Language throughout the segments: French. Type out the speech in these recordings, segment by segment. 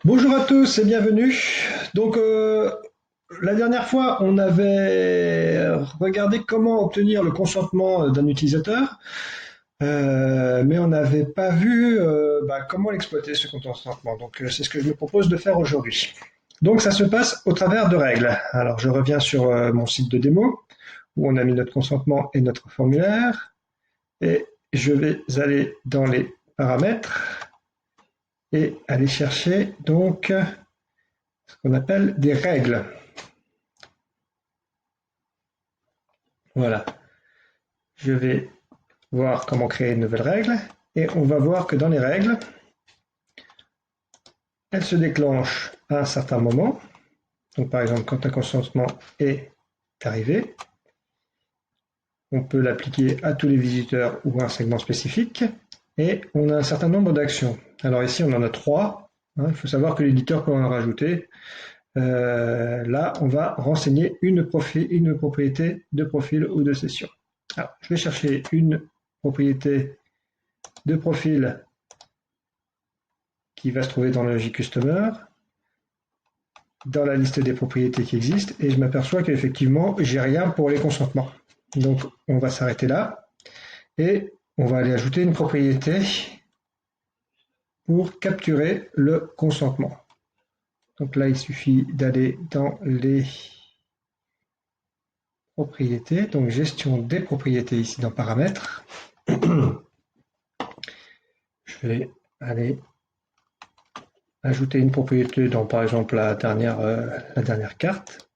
Bonjour à tous et bienvenue. Donc, la dernière fois, on avait regardé comment obtenir le consentement d'un utilisateur, mais on n'avait pas vu comment l'exploiter, ce consentement. Donc, c'est ce que je me propose de faire aujourd'hui. Donc, ça se passe au travers de règles. Alors, je reviens sur mon site de démo où on a mis notre consentement et notre formulaire. Et je vais aller dans les paramètres et aller chercher donc ce qu'on appelle des règles. Voilà, je vais voir comment créer une nouvelle règle et on va voir que dans les règles, elles se déclenchent à un certain moment. Donc par exemple, quand un consentement est arrivé, on peut l'appliquer à tous les visiteurs ou à un segment spécifique et on a un certain nombre d'actions. Alors ici, on en a trois. Il faut savoir que l'éditeur peut en rajouter. Là, on va renseigner une propriété de profil ou de session. Alors, je vais chercher une propriété de profil qui va se trouver dans le JCustomer, dans la liste des propriétés qui existent, et je m'aperçois qu'effectivement, j'ai rien pour les consentements. Donc, on va s'arrêter là, et on va aller ajouter une propriété pour capturer le consentement. Donc là, il suffit d'aller dans les propriétés, donc gestion des propriétés ici dans paramètres. Je vais aller ajouter une propriété dans par exemple la dernière carte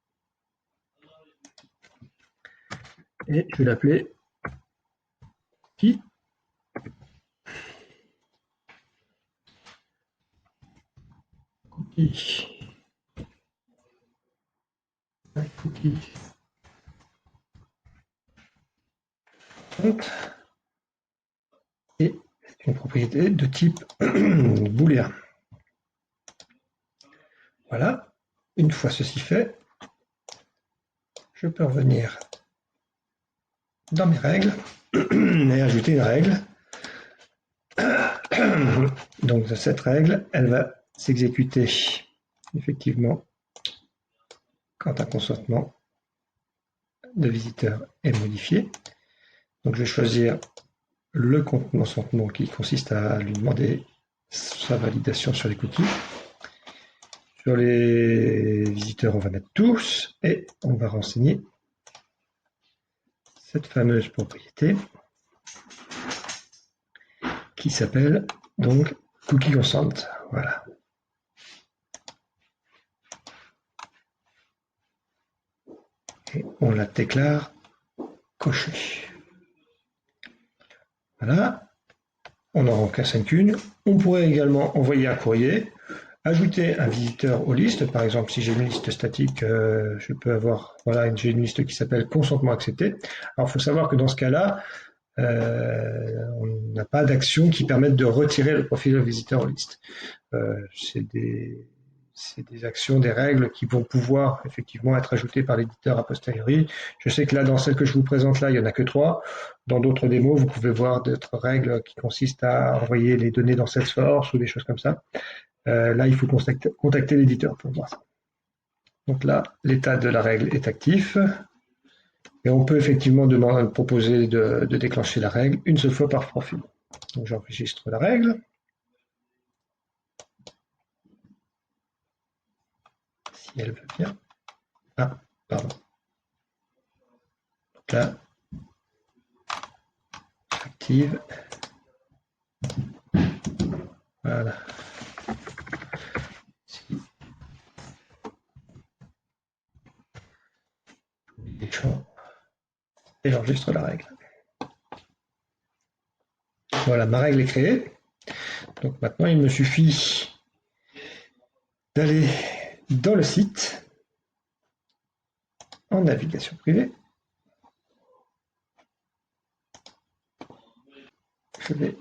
et je vais l'appeler qui cookie. Cookie. Et c'est une propriété de type booléen. Voilà. Une fois ceci fait, je peux revenir dans mes règles et ajouter une règle. Donc cette règle, elle va s'exécuter effectivement quand un consentement de visiteur est modifié. Donc je vais choisir le consentement qui consiste à lui demander sa validation sur les cookies. Sur les visiteurs, on va mettre tous et on va renseigner cette fameuse propriété qui s'appelle donc cookie consent. Voilà. Et on la déclare cochée. Voilà. On n'en rencasse qu'une. On pourrait également envoyer un courrier, ajouter un visiteur aux listes. Par exemple, si j'ai une liste statique, je peux avoir, voilà, j'ai une liste qui s'appelle consentement accepté. Alors, il faut savoir que dans ce cas-là, on n'a pas d'action qui permette de retirer le profil visiteur aux listes. C'est des actions, des règles qui vont pouvoir effectivement être ajoutées par l'éditeur a posteriori. Je sais que là, dans celle que je vous présente là, il n'y en a que trois. Dans d'autres démos, vous pouvez voir d'autres règles qui consistent à envoyer les données dans Salesforce ou des choses comme ça. Là, il faut contacter l'éditeur pour voir ça. Donc là, l'état de la règle est actif. Et on peut effectivement proposer de déclencher la règle une seule fois par profil. Donc j'enregistre la règle. Si elle veut bien. Ah, pardon. Donc là, j'active. Voilà. Ici. Et j'enregistre la règle. Voilà, ma règle est créée. Donc maintenant, il me suffit d'aller dans le site en navigation privée. Je vais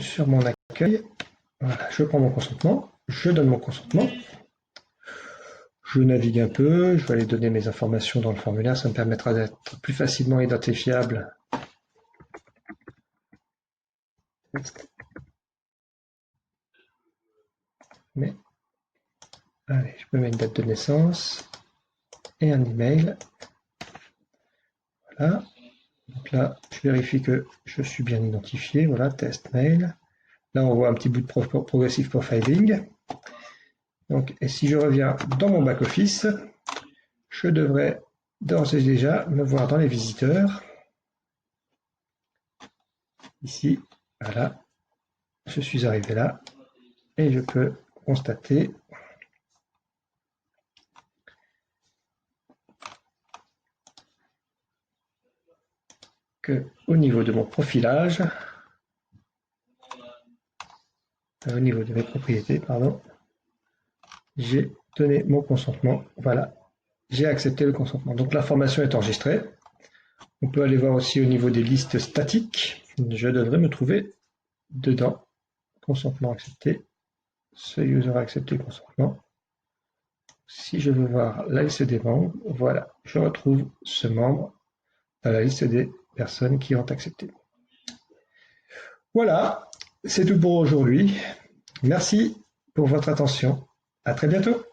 sur mon accueil. Voilà, je prends mon consentement. Je donne mon consentement. Je navigue un peu, je vais aller donner mes informations dans le formulaire, ça me permettra d'être plus facilement identifiable. Mais Allez, je peux mettre une date de naissance et un email. Voilà. Donc là, je vérifie que je suis bien identifié. Voilà, test mail. Là, on voit un petit bout de progressive profiling. Donc, et si je reviens dans mon back-office, je devrais d'ores et déjà me voir dans les visiteurs. Ici, voilà, je suis arrivé là et je peux constater que au niveau de mon profilage, au niveau de mes propriétés, pardon, j'ai donné mon consentement. Voilà, j'ai accepté le consentement. Donc l'information est enregistrée. On peut aller voir aussi au niveau des listes statiques. Je devrais me trouver dedans. Consentement accepté. Ce user a accepté le consentement. Si je veux voir la liste des membres, voilà, je retrouve ce membre dans la liste des personnes qui ont accepté. Voilà, c'est tout pour aujourd'hui. Merci pour votre attention. À très bientôt.